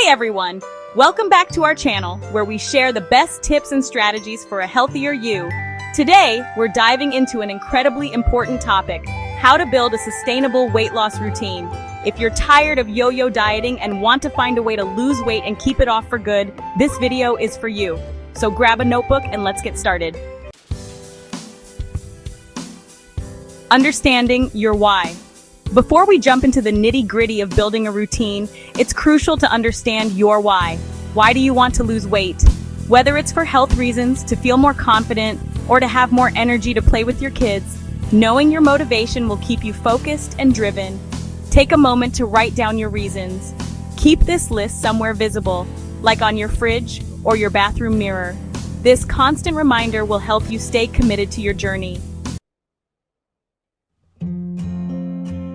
Hey everyone! Welcome back to our channel, where we share the best tips and strategies for a healthier you. Today, we're diving into an incredibly important topic: how to build a sustainable weight loss routine. If you're tired of yo-yo dieting and want to find a way to lose weight and keep it off for good, this video is for you. So grab a notebook and let's get started. Understanding your why. Before we jump into the nitty-gritty of building a routine, it's crucial to understand your why. Why do you want to lose weight? Whether it's for health reasons, to feel more confident, or to have more energy to play with your kids, knowing your motivation will keep you focused and driven. Take a moment to write down your reasons. Keep this list somewhere visible, like on your fridge or your bathroom mirror. This constant reminder will help you stay committed to your journey.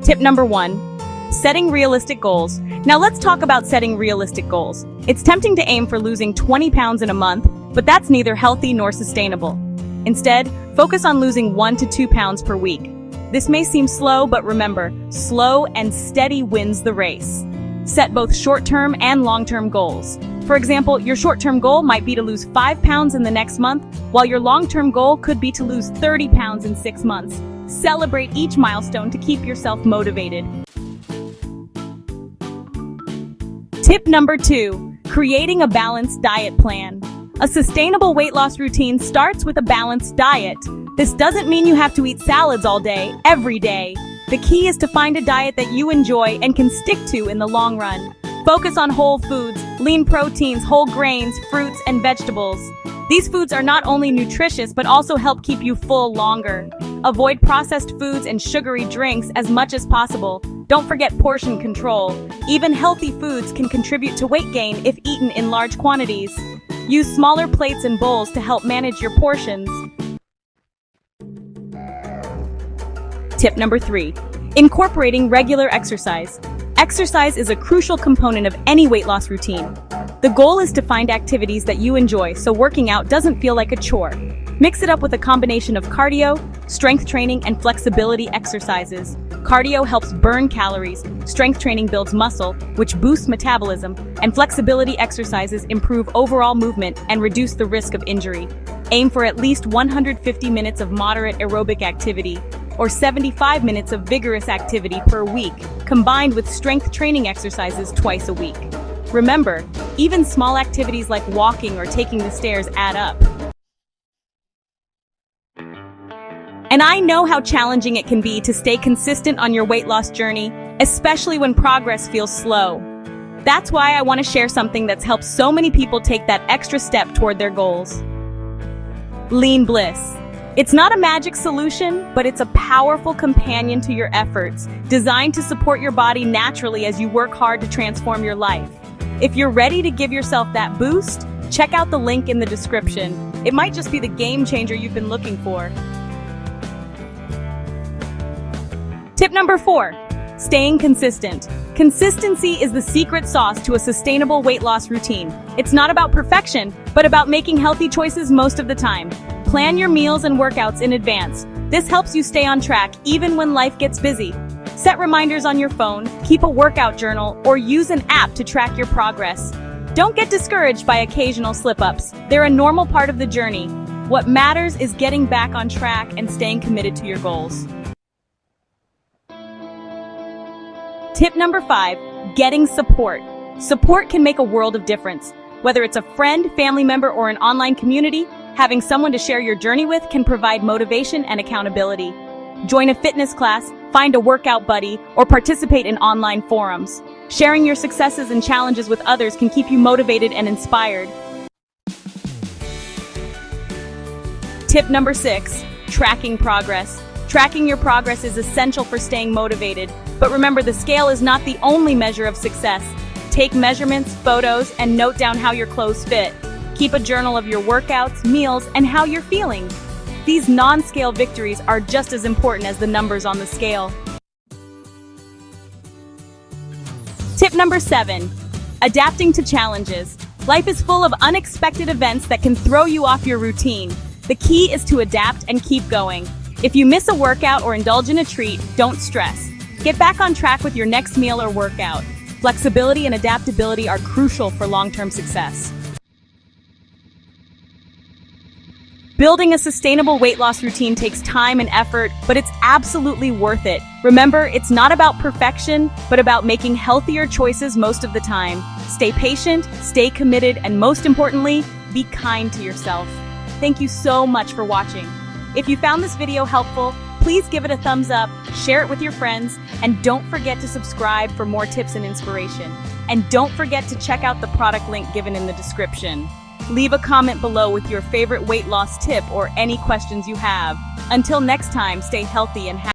Tip number 1, setting realistic goals. Now let's talk about setting realistic goals. It's tempting to aim for losing 20 pounds in a month, but that's neither healthy nor sustainable. Instead, focus on losing 1 to 2 pounds per week. This may seem slow, but remember, slow and steady wins the race. Set both short-term and long-term goals. For example, your short-term goal might be to lose 5 pounds in the next month, while your long-term goal could be to lose 30 pounds in 6 months. Celebrate each milestone to keep yourself motivated. Tip number 2, creating a balanced diet plan. A sustainable weight loss routine starts with a balanced diet. This doesn't mean you have to eat salads all day, every day. The key is to find a diet that you enjoy and can stick to in the long run. Focus on whole foods, lean proteins, whole grains, fruits, and vegetables. These foods are not only nutritious but also help keep you full longer. Avoid processed foods and sugary drinks as much as possible. Don't forget portion control. Even healthy foods can contribute to weight gain if eaten in large quantities. Use smaller plates and bowls to help manage your portions. Tip number 3, incorporating regular exercise. Exercise is a crucial component of any weight loss routine. The goal is to find activities that you enjoy so working out doesn't feel like a chore. Mix it up with a combination of cardio, strength training, and flexibility exercises. Cardio helps burn calories, strength training builds muscle, which boosts metabolism, and flexibility exercises improve overall movement and reduce the risk of injury. Aim for at least 150 minutes of moderate aerobic activity, or 75 minutes of vigorous activity per week, combined with strength training exercises twice a week. Remember, even small activities like walking or taking the stairs add up. And I know how challenging it can be to stay consistent on your weight loss journey, especially when progress feels slow. That's why I want to share something that's helped so many people take that extra step toward their goals. Lean Bliss. It's not a magic solution, but it's a powerful companion to your efforts, designed to support your body naturally as you work hard to transform your life. If you're ready to give yourself that boost, check out the link in the description. It might just be the game changer you've been looking for. Tip number 4, staying consistent. Consistency is the secret sauce to a sustainable weight loss routine. It's not about perfection, but about making healthy choices most of the time. Plan your meals and workouts in advance. This helps you stay on track even when life gets busy. Set reminders on your phone, keep a workout journal, or use an app to track your progress. Don't get discouraged by occasional slip-ups. They're a normal part of the journey. What matters is getting back on track and staying committed to your goals. Tip number 5, getting support. Support can make a world of difference. Whether it's a friend, family member, or an online community, having someone to share your journey with can provide motivation and accountability. Join a fitness class, find a workout buddy, or participate in online forums. Sharing your successes and challenges with others can keep you motivated and inspired. Tip number 6, tracking progress. Tracking your progress is essential for staying motivated, but remember, the scale is not the only measure of success. Take measurements, photos, and note down how your clothes fit. Keep a journal of your workouts, meals, and how you're feeling. These non-scale victories are just as important as the numbers on the scale. Tip number 7, adapting to challenges. Life is full of unexpected events that can throw you off your routine. The key is to adapt and keep going. If you miss a workout or indulge in a treat, don't stress. Get back on track with your next meal or workout. Flexibility and adaptability are crucial for long-term success. Building a sustainable weight loss routine takes time and effort, but it's absolutely worth it. Remember, it's not about perfection, but about making healthier choices most of the time. Stay patient, stay committed, and most importantly, be kind to yourself. Thank you so much for watching. If you found this video helpful, please give it a thumbs up, share it with your friends, and don't forget to subscribe for more tips and inspiration. And don't forget to check out the product link given in the description. Leave a comment below with your favorite weight loss tip or any questions you have. Until next time, stay healthy and happy.